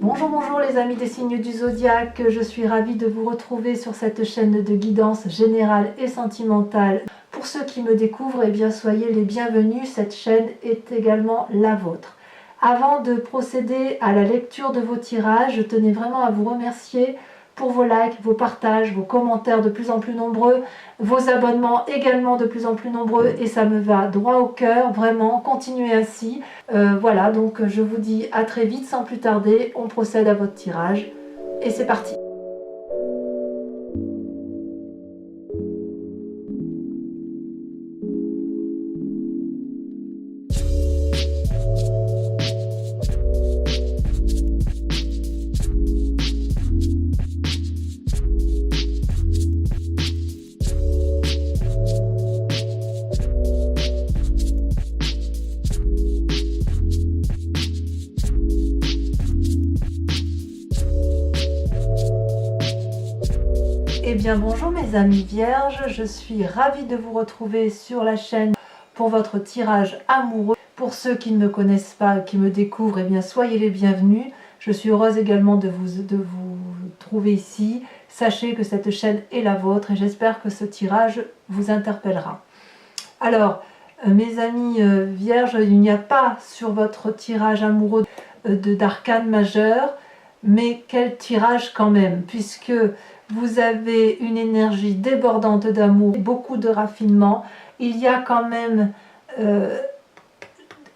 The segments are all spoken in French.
Bonjour, bonjour les amis des signes du zodiaque, je suis ravie de vous retrouver sur cette chaîne de guidance générale et sentimentale. Pour ceux qui me découvrent, eh bien soyez les bienvenus, cette chaîne est également la vôtre. Avant de procéder à la lecture de vos tirages, je tenais vraiment à vous remercier pour vos likes, vos partages, vos commentaires de plus en plus nombreux, vos abonnements également de plus en plus nombreux et ça me va droit au cœur, vraiment, continuez ainsi. Voilà, donc je vous dis à très vite sans plus tarder, on procède à votre tirage et c'est parti. Eh bien bonjour mes amis vierges, je suis ravie de vous retrouver sur la chaîne pour votre tirage amoureux. Pour ceux qui ne me connaissent pas, qui me découvrent, eh bien soyez les bienvenus. Je suis heureuse également de vous trouver ici. Sachez que cette chaîne est la vôtre et j'espère que ce tirage vous interpellera. Alors mes amis vierges, il n'y a pas sur votre tirage amoureux d'arcane majeur, mais quel tirage quand même, puisque vous avez une énergie débordante d'amour, beaucoup de raffinement. Il y a quand même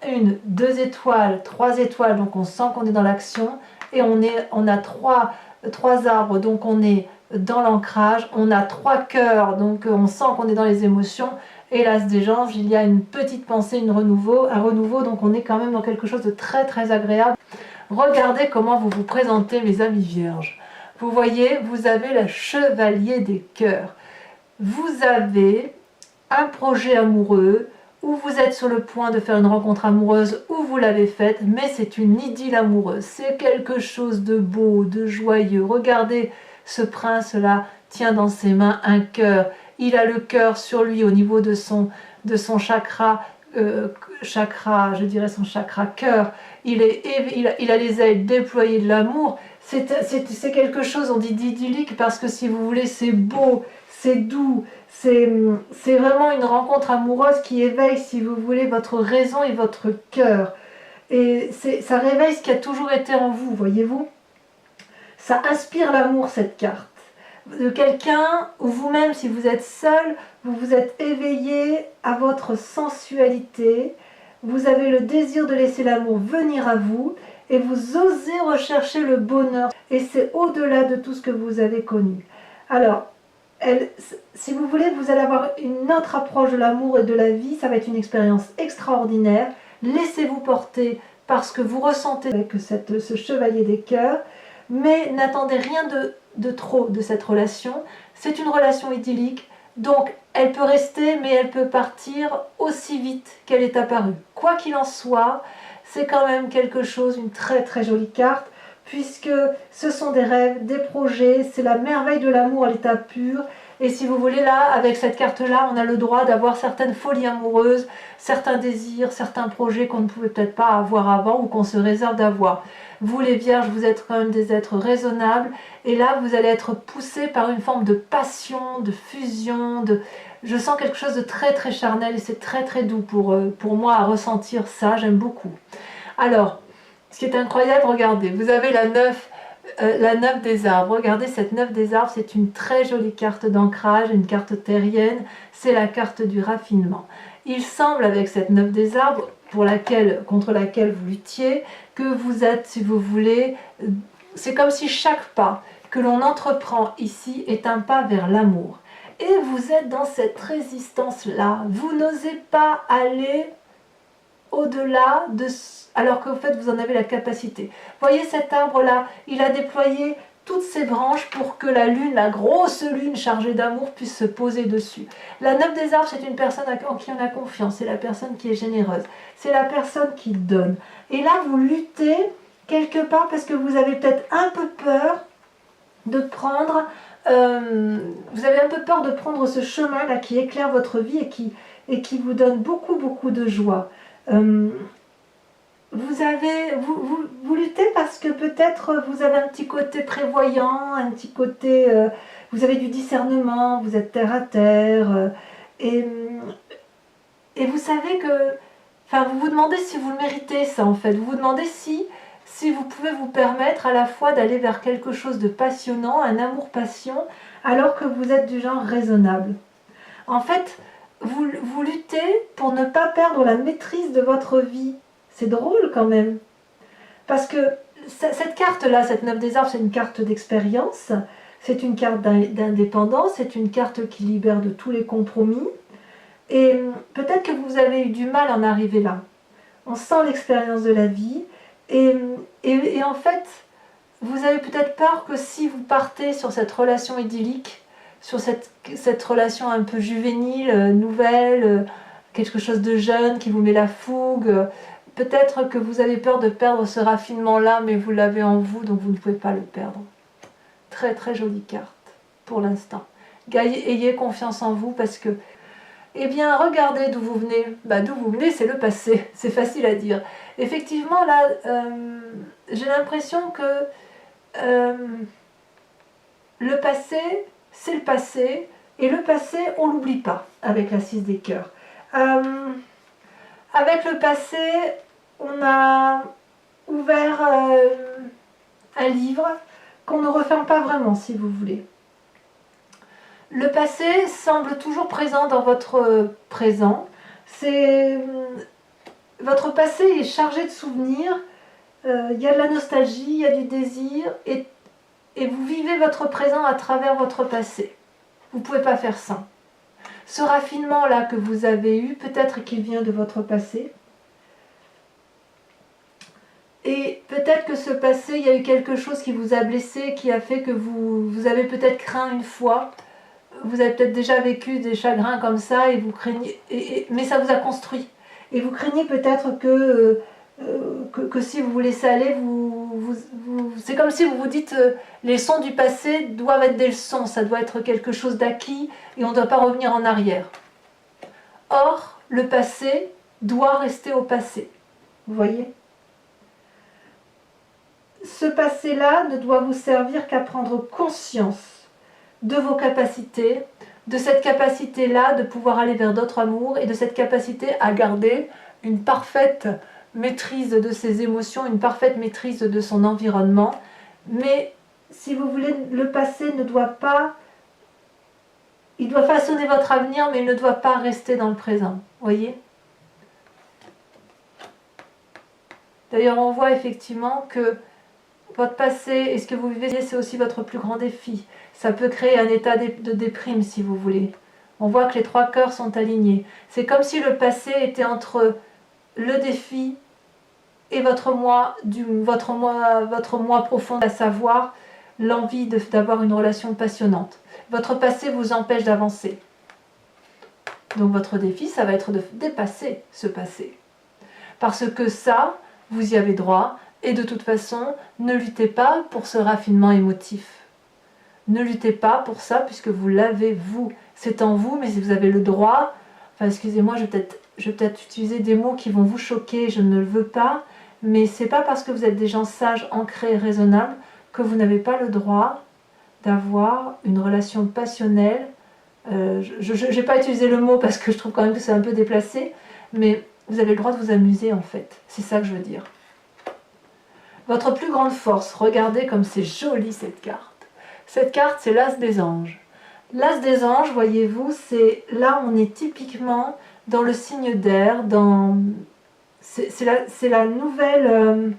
une, 2 étoiles, 3 étoiles, donc on sent qu'on est dans l'action. Et on a trois arbres, donc on est dans l'ancrage. On a 3 cœurs, donc on sent qu'on est dans les émotions. Et l'as des anges, il y a une petite pensée, un renouveau, donc on est quand même dans quelque chose de très très agréable. Regardez comment vous vous présentez mes amis vierges. Vous voyez, vous avez le chevalier des cœurs. Vous avez un projet amoureux, ou vous êtes sur le point de faire une rencontre amoureuse, ou vous l'avez faite, mais c'est une idylle amoureuse. C'est quelque chose de beau, de joyeux. Regardez, ce prince-là tient dans ses mains un cœur. Il a le cœur sur lui au niveau de son chakra, je dirais son chakra cœur. Il a les ailes déployées de l'amour. C'est quelque chose, on dit d'idyllique, parce que si vous voulez, c'est beau, c'est doux, c'est vraiment une rencontre amoureuse qui éveille, si vous voulez, votre raison et votre cœur. Et ça réveille ce qui a toujours été en vous, voyez-vous. Ça inspire l'amour, cette carte. De quelqu'un, ou vous-même, si vous êtes seul, vous vous êtes éveillé à votre sensualité, vous avez le désir de laisser l'amour venir à vous, et vous osez rechercher le bonheur. Et c'est au-delà de tout ce que vous avez connu. Alors, si vous voulez, vous allez avoir une autre approche de l'amour et de la vie. Ça va être une expérience extraordinaire. Laissez-vous porter par ce que vous ressentez avec ce chevalier des cœurs. Mais n'attendez rien de trop de cette relation. C'est une relation idyllique. Donc, elle peut rester, mais elle peut partir aussi vite qu'elle est apparue. Quoi qu'il en soit, c'est quand même quelque chose, une très très jolie carte, puisque ce sont des rêves, des projets, c'est la merveille de l'amour à l'état pur. Et si vous voulez, là, avec cette carte-là, on a le droit d'avoir certaines folies amoureuses, certains désirs, certains projets qu'on ne pouvait peut-être pas avoir avant ou qu'on se réserve d'avoir. Vous les vierges, vous êtes quand même des êtres raisonnables, et là, vous allez être poussés par une forme de passion, de fusion, je sens quelque chose de très très charnel, et c'est très très doux pour moi à ressentir ça, j'aime beaucoup. Alors, ce qui est incroyable, regardez, vous avez la 9 des arbres. Regardez cette 9 des arbres, c'est une très jolie carte d'ancrage, une carte terrienne, c'est la carte du raffinement. Il semble avec cette 9 des arbres, contre laquelle vous luttiez, que vous êtes, si vous voulez, c'est comme si chaque pas que l'on entreprend ici est un pas vers l'amour. Et vous êtes dans cette résistance-là, vous n'osez pas aller au-delà alors qu'en fait vous en avez la capacité. Voyez cet arbre-là, il a déployé toutes ses branches pour que la lune, la grosse lune chargée d'amour, puisse se poser dessus. La 9 des arbres, c'est une personne en qui on a confiance, c'est la personne qui est généreuse, c'est la personne qui donne. Et là, vous luttez quelque part parce que vous avez peut-être un peu peur de prendre, ce chemin-là qui éclaire votre vie et qui vous donne beaucoup, beaucoup de joie. vous luttez parce que peut-être vous avez un petit côté prévoyant, un petit côté, vous avez du discernement, vous êtes terre à terre, et, et vous savez que, enfin, vous vous demandez si vous le méritez, ça en fait. Vous vous demandez si vous pouvez vous permettre à la fois d'aller vers quelque chose de passionnant, un amour-passion, alors que vous êtes du genre raisonnable. En fait, vous luttez pour ne pas perdre la maîtrise de votre vie. C'est drôle quand même. Parce que cette carte-là, cette 9 des arbres, c'est une carte d'expérience, c'est une carte d'indépendance, c'est une carte qui libère de tous les compromis. Et peut-être que vous avez eu du mal à en arriver là. On sent l'expérience de la vie. Et en fait, vous avez peut-être peur que si vous partez sur cette relation idyllique, sur cette relation un peu juvénile, nouvelle, quelque chose de jeune qui vous met la fougue, peut-être que vous avez peur de perdre ce raffinement-là, mais vous l'avez en vous, donc vous ne pouvez pas le perdre. Très très jolie carte, pour l'instant. Ayez confiance en vous, parce que, eh bien, regardez d'où vous venez. D'où vous venez, c'est le passé, c'est facile à dire. Effectivement, là, j'ai l'impression que le passé, c'est le passé, et le passé, on l'oublie pas, avec la 6 des cœurs. Avec le passé, on a ouvert un livre qu'on ne referme pas vraiment, si vous voulez. Le passé semble toujours présent dans votre présent. Votre passé est chargé de souvenirs, il y a de la nostalgie, il y a du désir, et vous vivez votre présent à travers votre passé. Vous ne pouvez pas faire sans. Ce raffinement-là que vous avez eu, peut-être qu'il vient de votre passé. Et peut-être que ce passé, il y a eu quelque chose qui vous a blessé, qui a fait que vous avez peut-être craint une fois. Vous avez peut-être déjà vécu des chagrins comme ça, et vous craignez, mais ça vous a construit. Et vous craignez peut-être que si vous vous laissez aller, c'est comme si vous vous dites les sons du passé doivent être des leçons, ça doit être quelque chose d'acquis et on ne doit pas revenir en arrière. Or, le passé doit rester au passé. Vous voyez ? Ce passé-là ne doit vous servir qu'à prendre conscience de vos capacités, de cette capacité-là de pouvoir aller vers d'autres amours et de cette capacité à garder une parfaite maîtrise de ses émotions, une parfaite maîtrise de son environnement. Mais si vous voulez, le passé ne doit pas... Il doit façonner votre avenir, mais il ne doit pas rester dans le présent. Voyez ? D'ailleurs, on voit effectivement que votre passé et ce que vous vivez, c'est aussi votre plus grand défi. Ça peut créer un état de déprime, si vous voulez. On voit que les 3 cœurs sont alignés. C'est comme si le passé était entre le défi et votre moi profond, à savoir l'envie d'avoir une relation passionnante. Votre passé vous empêche d'avancer. Donc votre défi, ça va être de dépasser ce passé. Parce que ça, vous y avez droit, et de toute façon, ne luttez pas pour ce raffinement émotif. Ne luttez pas pour ça, puisque vous l'avez, vous. C'est en vous, mais vous avez le droit, enfin excusez-moi, je vais peut-être utiliser des mots qui vont vous choquer, je ne le veux pas, mais c'est pas parce que vous êtes des gens sages, ancrés, raisonnables, que vous n'avez pas le droit d'avoir une relation passionnelle. Je n'ai pas utilisé le mot parce que je trouve quand même que c'est un peu déplacé, mais vous avez le droit de vous amuser en fait. C'est ça que je veux dire. Votre plus grande force, regardez comme c'est joli cette carte. Cette carte, c'est l'As des anges. L'As des anges, voyez-vous, c'est là on est typiquement dans le signe d'air, c'est la nouvelle...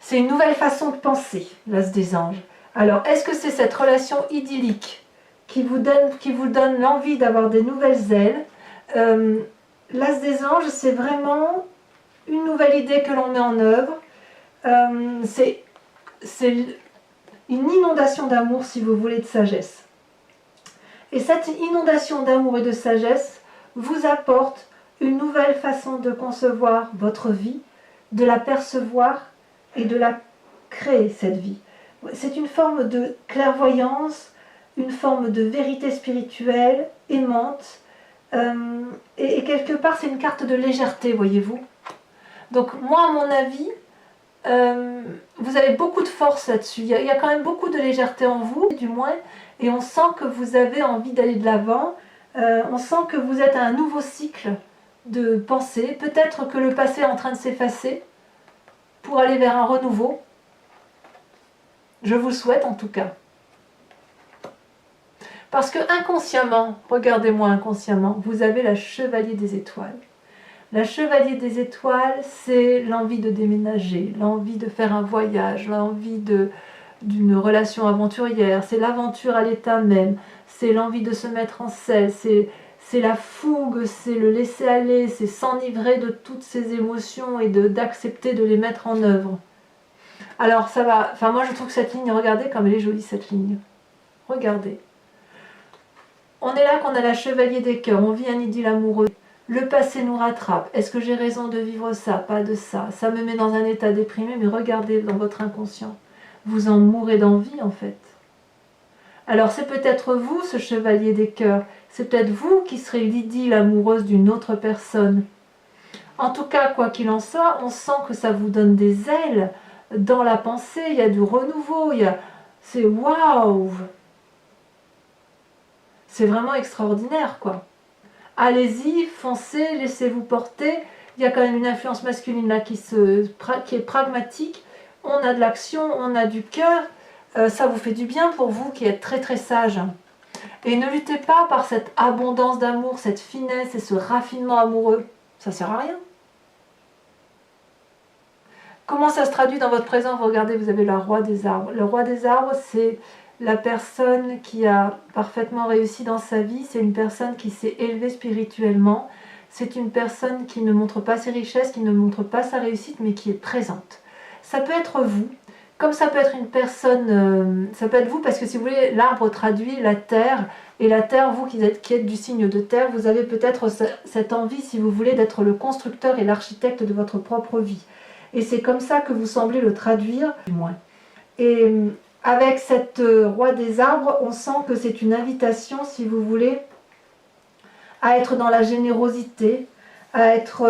c'est une nouvelle façon de penser, l'As des anges. Alors, est-ce que c'est cette relation idyllique qui vous donne l'envie d'avoir des nouvelles ailes? L'As des anges, c'est vraiment une nouvelle idée que l'on met en œuvre. C'est une inondation d'amour, si vous voulez, de sagesse. Et cette inondation d'amour et de sagesse vous apporte une nouvelle façon de concevoir votre vie, de la percevoir et de la créer, cette vie. C'est une forme de clairvoyance, une forme de vérité spirituelle, aimante, et quelque part c'est une carte de légèreté, voyez-vous. Donc moi, à mon avis, vous avez beaucoup de force là-dessus. Il y a quand même beaucoup de légèreté en vous, du moins, et on sent que vous avez envie d'aller de l'avant. On sent que vous êtes à un nouveau cycle de pensée. Peut-être que le passé est en train de s'effacer pour aller vers un renouveau. Je vous le souhaite en tout cas. Parce que inconsciemment, regardez-moi inconsciemment, vous avez la chevalier des étoiles. La chevalier des étoiles, c'est l'envie de déménager, l'envie de faire un voyage, l'envie d'une relation aventurière, c'est l'aventure à l'état même, c'est l'envie de se mettre en selle, c'est la fougue, c'est le laisser aller, c'est s'enivrer de toutes ces émotions et d'accepter de les mettre en œuvre. Alors ça va, enfin moi je trouve que cette ligne, regardez comme elle est jolie cette ligne. Regardez. On est là qu'on a la chevalier des cœurs, on vit un idylle amoureux. Le passé nous rattrape. Est-ce que j'ai raison de vivre ça? Pas de ça. Ça me met dans un état déprimé, mais regardez dans votre inconscient. Vous en mourrez d'envie en fait. Alors c'est peut-être vous ce chevalier des cœurs. C'est peut-être vous qui serez l'idylle amoureuse d'une autre personne. En tout cas, quoi qu'il en soit, on sent que ça vous donne des ailes dans la pensée. Il y a du renouveau. C'est waouh! C'est vraiment extraordinaire quoi. Allez-y, foncez, laissez-vous porter. Il y a quand même une influence masculine là qui est pragmatique. On a de l'action, on a du cœur. Ça vous fait du bien pour vous qui êtes très très sage. Et ne luttez pas par cette abondance d'amour, cette finesse et ce raffinement amoureux. Ça sert à rien. Comment ça se traduit dans votre présent? Vous regardez, vous avez le roi des arbres. Le roi des arbres, c'est la personne qui a parfaitement réussi dans sa vie. C'est une personne qui s'est élevée spirituellement. C'est une personne qui ne montre pas ses richesses, qui ne montre pas sa réussite, mais qui est présente. Ça peut être vous, comme ça peut être une personne, ça peut être vous, parce que si vous voulez, l'arbre traduit la terre, et la terre, vous qui êtes du signe de terre, vous avez peut-être cette envie, si vous voulez, d'être le constructeur et l'architecte de votre propre vie. Et c'est comme ça que vous semblez le traduire, du moins. Et avec cette roi des arbres, on sent que c'est une invitation, si vous voulez, à être dans la générosité, à être...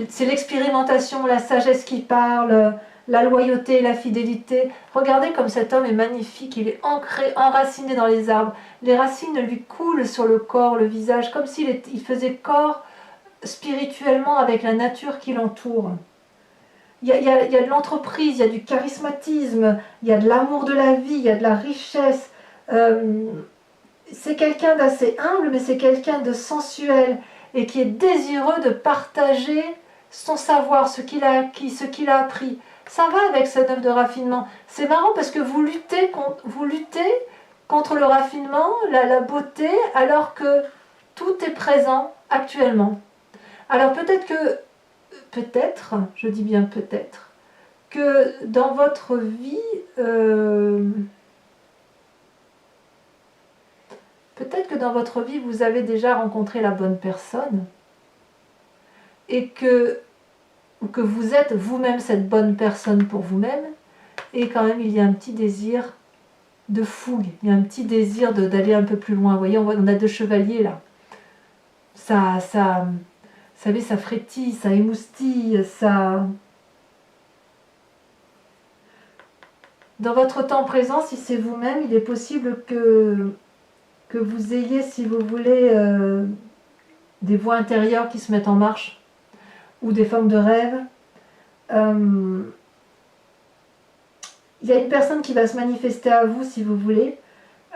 c'est l'expérimentation, la sagesse qui parle, la loyauté, la fidélité. Regardez comme cet homme est magnifique, il est ancré, enraciné dans les arbres. Les racines lui coulent sur le corps, le visage, comme s'il faisait corps spirituellement avec la nature qui l'entoure. Il y a de l'entreprise, il y a du charismatisme, il y a de l'amour de la vie, il y a de la richesse. C'est quelqu'un d'assez humble, mais c'est quelqu'un de sensuel et qui est désireux de partager son savoir, ce qu'il a acquis, ce qu'il a appris. Ça va avec cette œuvre de raffinement. C'est marrant parce que vous luttez contre le raffinement, la beauté, alors que tout est présent actuellement. Alors peut-être, je dis bien peut-être, que dans votre vie, vous avez déjà rencontré la bonne personne et que vous êtes vous-même cette bonne personne pour vous-même, et quand même il y a un petit désir de fougue, il y a un petit désir d'aller un peu plus loin. Vous voyez, on a deux chevaliers là. Vous savez, ça frétille, ça émoustille, ça... Dans votre temps présent, si c'est vous-même, il est possible que vous ayez, si vous voulez, des voix intérieures qui se mettent en marche, ou des formes de rêve. Il y a une personne qui va se manifester à vous, si vous voulez.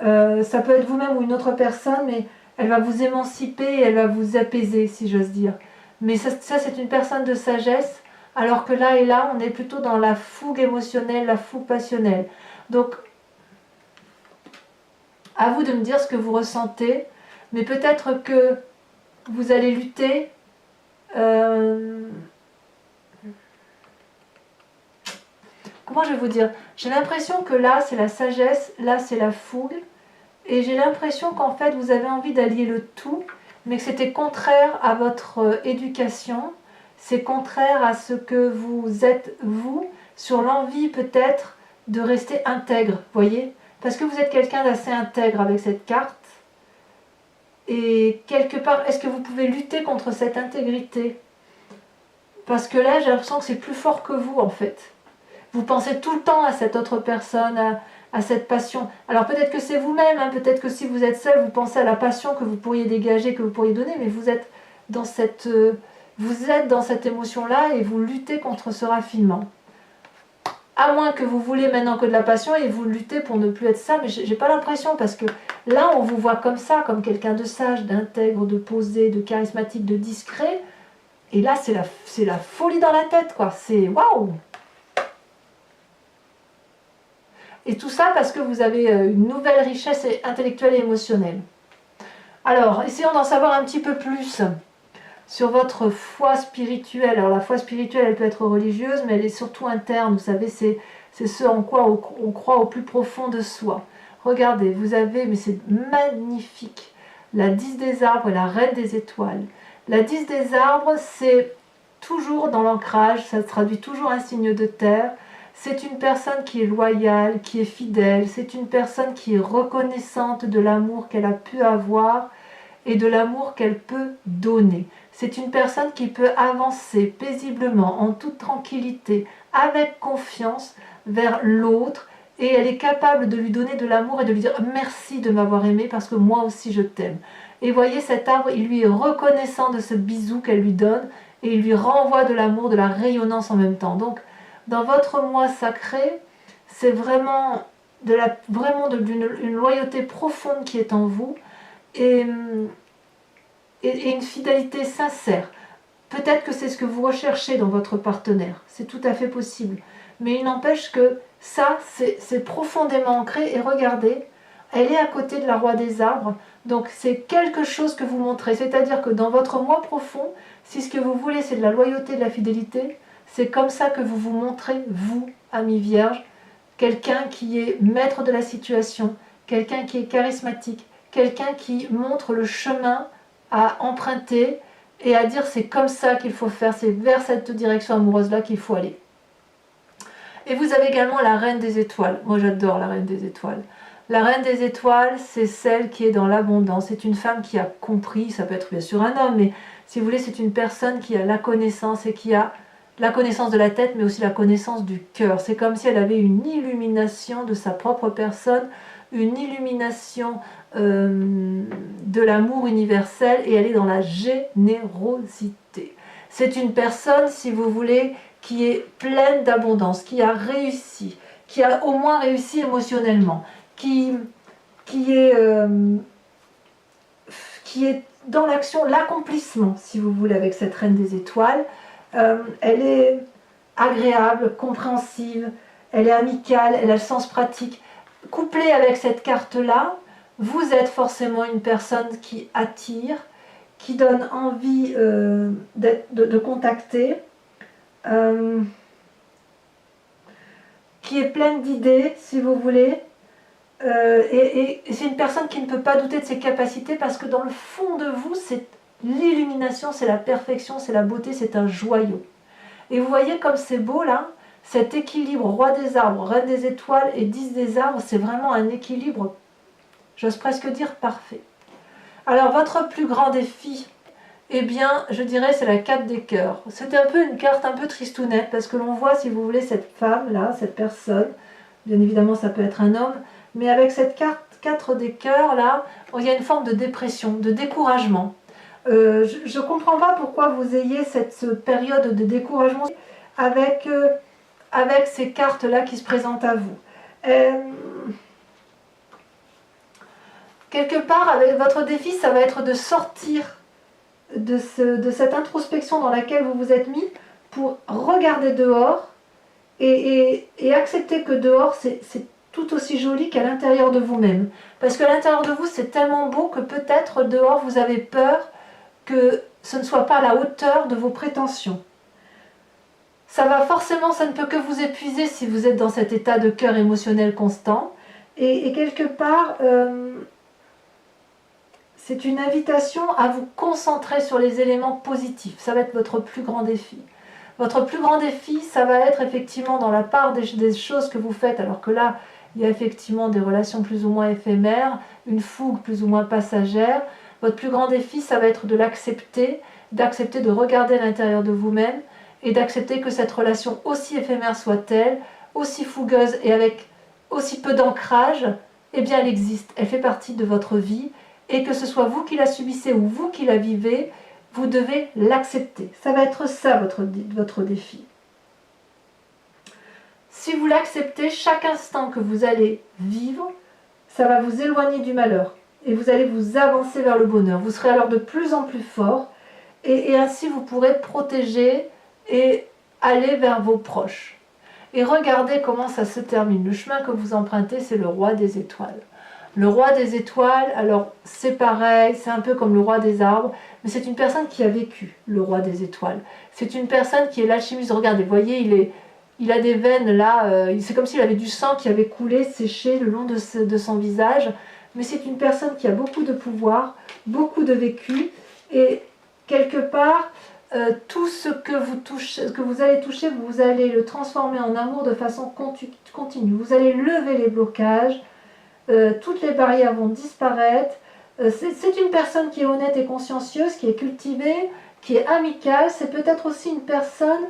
Ça peut être vous-même ou une autre personne, mais elle va vous émanciper, elle va vous apaiser, si j'ose dire. Mais ça c'est une personne de sagesse, alors que là et là, on est plutôt dans la fougue émotionnelle, la fougue passionnelle. Donc, à vous de me dire ce que vous ressentez, mais peut-être que vous allez lutter. Comment je vais vous dire? J'ai l'impression que là, c'est la sagesse, là, c'est la fougue. Et j'ai l'impression qu'en fait, vous avez envie d'allier le tout, mais que c'était contraire à votre éducation. C'est contraire à ce que vous êtes, vous, sur l'envie peut-être de rester intègre, voyez? Parce que vous êtes quelqu'un d'assez intègre avec cette carte. Et quelque part, est-ce que vous pouvez lutter contre cette intégrité? Parce que là, j'ai l'impression que c'est plus fort que vous, en fait. Vous pensez tout le temps à cette autre personne, à cette passion. Alors peut-être que c'est vous-même, hein, peut-être que si vous êtes seul, vous pensez à la passion que vous pourriez dégager, que vous pourriez donner, mais vous êtes dans cette émotion-là et vous luttez contre ce raffinement. À moins que vous voulez maintenant que de la passion et vous luttez pour ne plus être ça, mais j'ai pas l'impression, parce que là on vous voit comme ça, comme quelqu'un de sage, d'intègre, de posé, de charismatique, de discret, et là c'est la folie dans la tête, quoi, c'est waouh! Et tout ça parce que vous avez une nouvelle richesse intellectuelle et émotionnelle. Alors, essayons d'en savoir un petit peu plus sur votre foi spirituelle. Alors la foi spirituelle, elle peut être religieuse, mais elle est surtout interne. Vous savez, c'est ce en quoi on croit au plus profond de soi. Regardez, vous avez, mais c'est magnifique, la 10 des arbres et la reine des étoiles. La 10 des arbres, c'est toujours dans l'ancrage, ça se traduit toujours un signe de terre. C'est une personne qui est loyale, qui est fidèle, c'est une personne qui est reconnaissante de l'amour qu'elle a pu avoir et de l'amour qu'elle peut donner. C'est une personne qui peut avancer paisiblement, en toute tranquillité, avec confiance vers l'autre, et elle est capable de lui donner de l'amour et de lui dire merci de m'avoir aimé parce que moi aussi je t'aime. Et voyez, cet arbre, il lui est reconnaissant de ce bisou qu'elle lui donne et il lui renvoie de l'amour, de la rayonnance en même temps. Donc, dans votre moi sacré, c'est vraiment une loyauté profonde qui est en vous et une fidélité sincère. Peut-être que c'est ce que vous recherchez dans votre partenaire, c'est tout à fait possible. Mais il n'empêche que ça, c'est profondément ancré. Et regardez, elle est à côté de la roi des arbres, donc c'est quelque chose que vous montrez. C'est-à-dire que dans votre moi profond, si ce que vous voulez c'est de la loyauté, de la fidélité, c'est comme ça que vous vous montrez, vous, ami vierge, quelqu'un qui est maître de la situation, quelqu'un qui est charismatique, quelqu'un qui montre le chemin à emprunter et à dire c'est comme ça qu'il faut faire, c'est vers cette direction amoureuse-là qu'il faut aller. Et vous avez également la reine des étoiles. Moi j'adore la reine des étoiles. La reine des étoiles, c'est celle qui est dans l'abondance. C'est une femme qui a compris, ça peut être bien sûr un homme, mais si vous voulez, c'est une personne qui a la connaissance et qui a la connaissance de la tête, mais aussi la connaissance du cœur. C'est comme si elle avait une illumination de sa propre personne, une illumination de l'amour universel, et elle est dans la générosité. C'est une personne, si vous voulez, qui est pleine d'abondance, qui a réussi, qui a au moins réussi émotionnellement, qui est dans l'action, l'accomplissement, si vous voulez, avec cette reine des étoiles. Elle est agréable, compréhensive, elle est amicale, elle a le sens pratique. Couplée avec cette carte-là, vous êtes forcément une personne qui attire, qui donne envie de contacter, qui est pleine d'idées, si vous voulez. Et c'est une personne qui ne peut pas douter de ses capacités parce que dans le fond de vous, c'est l'illumination, c'est la perfection, c'est la beauté, c'est un joyau. Et vous voyez comme c'est beau là, cet équilibre, roi des arbres, reine des étoiles et 10 des arbres, c'est vraiment un équilibre, j'ose presque dire parfait. Alors votre plus grand défi, eh bien je dirais c'est la 4 des cœurs. C'est un peu une carte un peu tristounette parce que l'on voit, si vous voulez, cette femme là, cette personne, bien évidemment ça peut être un homme, mais avec cette carte 4 des cœurs là, il y a une forme de dépression, de découragement. Je ne comprends pas pourquoi vous ayez cette période de découragement avec ces cartes là qui se présentent à vous. Quelque part, avec votre défi, ça va être de sortir de cette introspection dans laquelle vous vous êtes mis pour regarder dehors et accepter que dehors c'est tout aussi joli qu'à l'intérieur de vous-même. Parce que à l'intérieur de vous, c'est tellement beau que peut-être dehors, vous avez peur que ce ne soit pas à la hauteur de vos prétentions. Ça ne peut que vous épuiser si vous êtes dans cet état de cœur émotionnel constant. Et quelque part, c'est une invitation à vous concentrer sur les éléments positifs. Ça va être votre plus grand défi. Votre plus grand défi, ça va être effectivement dans la part des choses que vous faites, alors que là, il y a effectivement des relations plus ou moins éphémères, une fougue plus ou moins passagère. Votre plus grand défi, ça va être de l'accepter, d'accepter de regarder à l'intérieur de vous-même et d'accepter que cette relation, aussi éphémère soit-elle, aussi fougueuse et avec aussi peu d'ancrage, eh bien elle existe, elle fait partie de votre vie, et que ce soit vous qui la subissez ou vous qui la vivez, vous devez l'accepter. Ça va être ça votre défi. Si vous l'acceptez, chaque instant que vous allez vivre, ça va vous éloigner du malheur et vous allez vous avancer vers le bonheur. Vous serez alors de plus en plus fort et ainsi vous pourrez protéger et aller vers vos proches. Et regardez comment ça se termine. Le chemin que vous empruntez, c'est le roi des étoiles. Le roi des étoiles, alors c'est pareil, c'est un peu comme le roi des arbres, mais c'est une personne qui a vécu, le roi des étoiles. C'est une personne qui est l'alchimiste. Regardez, vous voyez, il a des veines là, c'est comme s'il avait du sang qui avait coulé, séché le long de son visage, mais c'est une personne qui a beaucoup de pouvoir, beaucoup de vécu, et quelque part, tout ce que vous allez toucher, vous allez le transformer en amour de façon continue. Vous allez lever les blocages, toutes les barrières vont disparaître. C'est une personne qui est honnête et consciencieuse, qui est cultivée, qui est amicale. C'est peut-être aussi une personne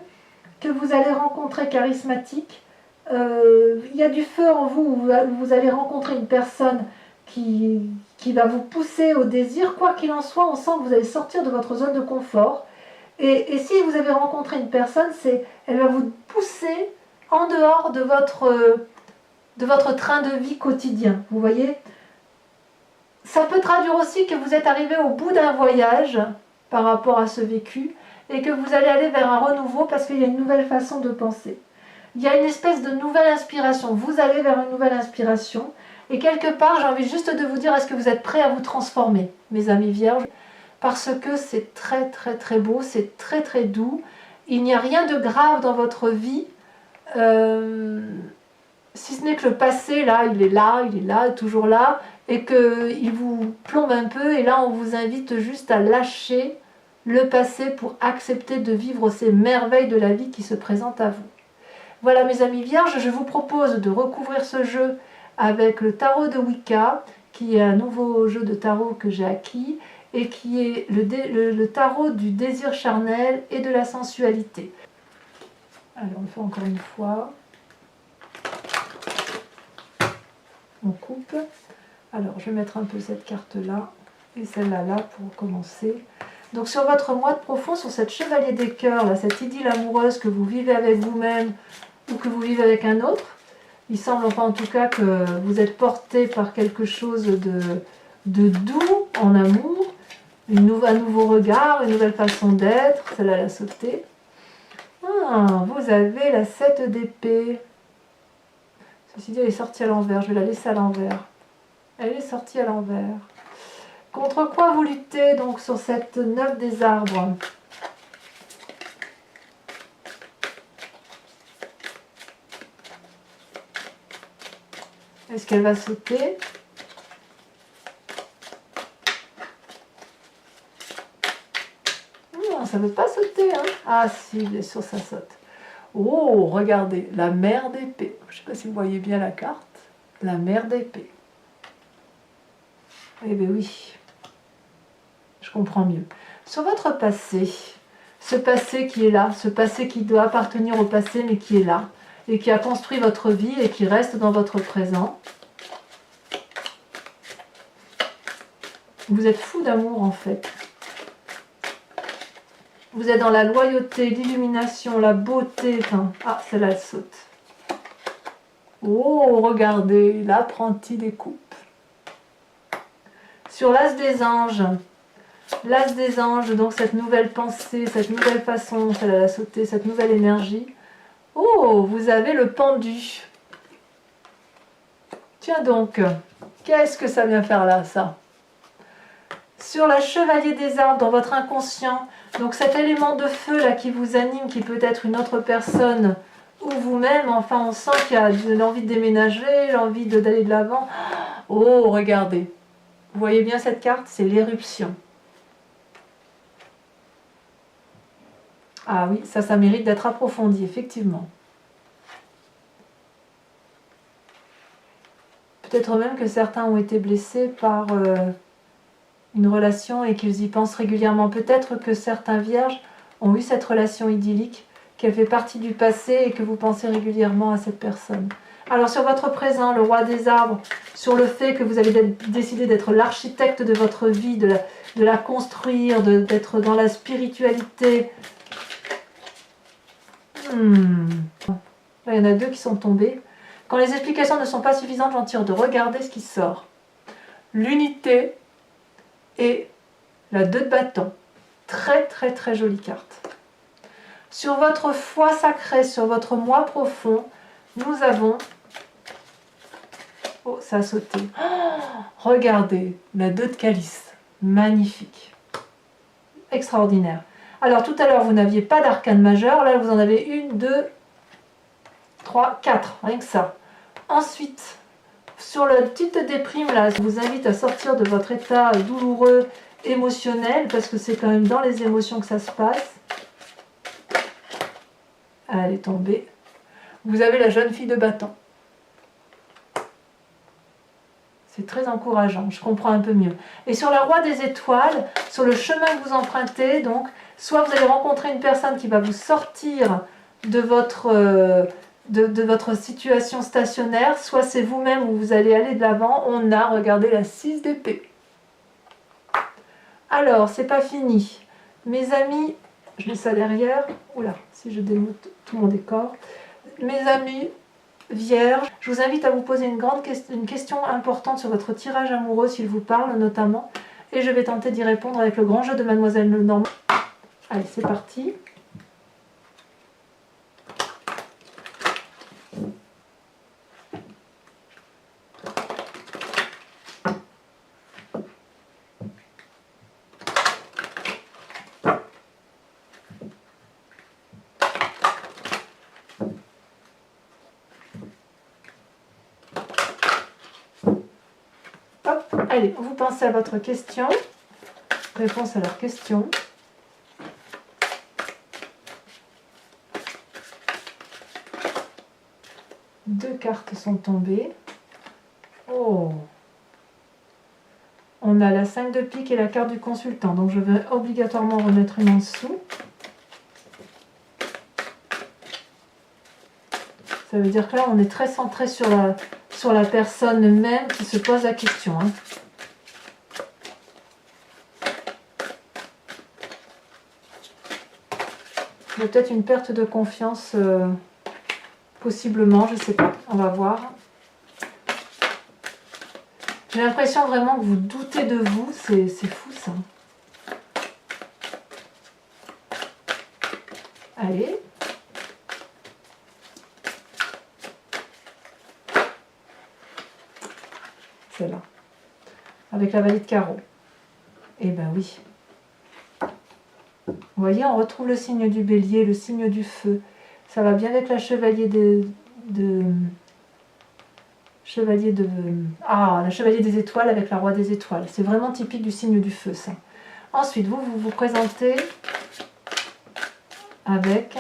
que vous allez rencontrer charismatique. Il y a du feu en vous, vous allez rencontrer une personne qui va vous pousser au désir. Quoi qu'il en soit, on sent que vous allez sortir de votre zone de confort. Et si vous avez rencontré une personne, elle va vous pousser en dehors de votre train de vie quotidien. Vous voyez, ça peut traduire aussi que vous êtes arrivé au bout d'un voyage par rapport à ce vécu et que vous allez aller vers un renouveau parce qu'il y a une nouvelle façon de penser. Il y a une espèce de nouvelle inspiration. Vous allez vers une nouvelle inspiration et quelque part, j'ai envie juste de vous dire, est-ce que vous êtes prêts à vous transformer, mes amis vierges? Parce que c'est très très très beau, c'est très très doux. Il n'y a rien de grave dans votre vie. Si ce n'est que le passé, là, il est là, toujours là, et qu'il vous plombe un peu, et là on vous invite juste à lâcher le passé pour accepter de vivre ces merveilles de la vie qui se présentent à vous. Voilà mes amis vierges, je vous propose de recouvrir ce jeu avec le tarot de Wicca, qui est un nouveau jeu de tarot que j'ai acquis, et qui est le tarot du désir charnel et de la sensualité. Allez, on le fait encore une fois. On coupe. Alors, je vais mettre un peu cette carte-là et celle-là là pour commencer. Donc, sur votre moite profond, sur cette chevalier des cœurs, là, cette idylle amoureuse que vous vivez avec vous-même ou que vous vivez avec un autre, il semble enfin en tout cas que vous êtes porté par quelque chose de doux en amour, un nouveau regard, une nouvelle façon d'être. Celle-là, elle a sauté. Ah, vous avez la 7 d'épée. Ceci dit, elle est sortie à l'envers. Je vais la laisser à l'envers. Elle est sortie à l'envers. Contre quoi vous luttez donc sur cette 9 des arbres? Est-ce qu'elle va sauter? Non, ça ne veut pas sauter. Hein. Ah si, bien sûr, ça saute. Oh, regardez, la mer d'épée. Je ne sais pas si vous voyez bien la carte. La mer d'épée. Eh bien oui, je comprends mieux. Sur votre passé, ce passé qui est là, ce passé qui doit appartenir au passé mais qui est là, et qui a construit votre vie et qui reste dans votre présent. Vous êtes fou d'amour en fait. Vous êtes dans la loyauté, l'illumination, la beauté. Enfin, ah, celle-là, elle saute. Oh, regardez, l'apprenti des coupes. Sur l'as des anges, donc cette nouvelle pensée, cette nouvelle façon, celle-là, a sauté, cette nouvelle énergie. Oh, vous avez le pendu. Tiens donc, qu'est-ce que ça vient faire là, ça? Sur la chevalier des arbres, dans votre inconscient, donc cet élément de feu là qui vous anime, qui peut être une autre personne ou vous-même, enfin on sent qu'il y a l'envie de déménager, l'envie d'aller de l'avant. Oh, regardez, vous voyez bien cette carte, c'est l'éruption. Ah oui, ça mérite d'être approfondi, effectivement. Peut-être même que certains ont été blessés par une relation et qu'ils y pensent régulièrement. Peut-être que certains vierges ont eu cette relation idyllique qu'elle fait partie du passé et que vous pensez régulièrement à cette personne. Alors sur votre présent, le roi des arbres, sur le fait que vous avez décidé d'être l'architecte de votre vie, de la construire, d'être dans la spiritualité. Là, il y en a deux qui sont tombés. Quand les explications ne sont pas suffisantes, j'en tire de regarder ce qui sort. L'unité et la 2 de bâton. Très très très jolie carte. Sur votre foi sacrée, sur votre moi profond, nous avons... Oh, ça a sauté. Oh, regardez, la 2 de calice. Magnifique. Extraordinaire. Alors, tout à l'heure, vous n'aviez pas d'arcane majeur. Là, vous en avez 1, 2, 3, 4. Rien que ça. Ensuite, sur la petite déprime, là, je vous invite à sortir de votre état douloureux, émotionnel, parce que c'est quand même dans les émotions que ça se passe. Elle est tombée. Vous avez la jeune fille de bâton. C'est très encourageant, je comprends un peu mieux. Et sur la roi des étoiles, sur le chemin que vous empruntez, donc, soit vous allez rencontrer une personne qui va vous sortir de votre situation stationnaire, soit c'est vous-même où vous allez aller de l'avant. On a regardé la 6 d'épée. Alors, c'est pas fini. Mes amis, je mets ça derrière. Oula, si je démonte tout mon décor. Mes amis vierges, je vous invite à vous poser une question importante sur votre tirage amoureux, s'il vous parle notamment. Et je vais tenter d'y répondre avec le grand jeu de Mademoiselle Lenormand. Allez, c'est parti. Allez, vous pensez à votre question. Réponse à leur question. Deux cartes sont tombées. Oh! On a la 5 de pique et la carte du consultant. Donc je vais obligatoirement remettre une en dessous. Ça veut dire que là, on est très centré sur la personne même qui se pose la question. Hein. Il y a peut-être une perte de confiance, possiblement, je ne sais pas. On va voir. J'ai l'impression vraiment que vous doutez de vous. C'est fou, ça. Allez. Celle-là. Avec la valide carreau. Eh ben oui. Vous voyez, on retrouve le signe du bélier, le signe du feu. Ça va bien avec la chevalier la chevalier des étoiles avec la roi des étoiles. C'est vraiment typique du signe du feu, ça. Ensuite, vous vous présentez avec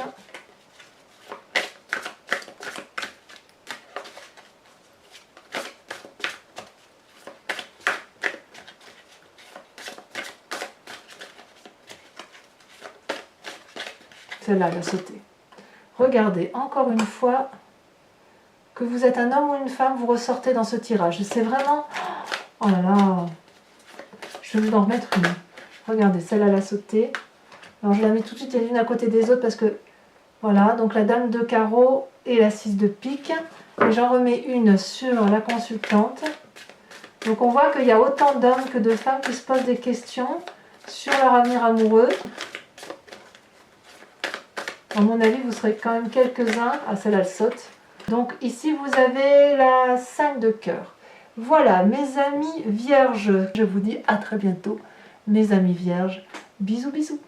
celle-là, elle a sauté. Regardez, encore une fois, que vous êtes un homme ou une femme, vous ressortez dans ce tirage. C'est vraiment... Oh là là. Je vais vous en remettre une. Regardez, celle-là, elle a sauté. Alors, je la mets tout de suite les unes à côté des autres parce que... Voilà, donc la dame de carreau et la 6 de pique. Et j'en remets une sur la consultante. Donc, on voit qu'il y a autant d'hommes que de femmes qui se posent des questions sur leur avenir amoureux. À mon avis, vous serez quand même quelques-uns. Ah, celle-là, elle saute. Donc ici, vous avez la 5 de cœur. Voilà, mes amis vierges. Je vous dis à très bientôt, mes amis vierges. Bisous, bisous.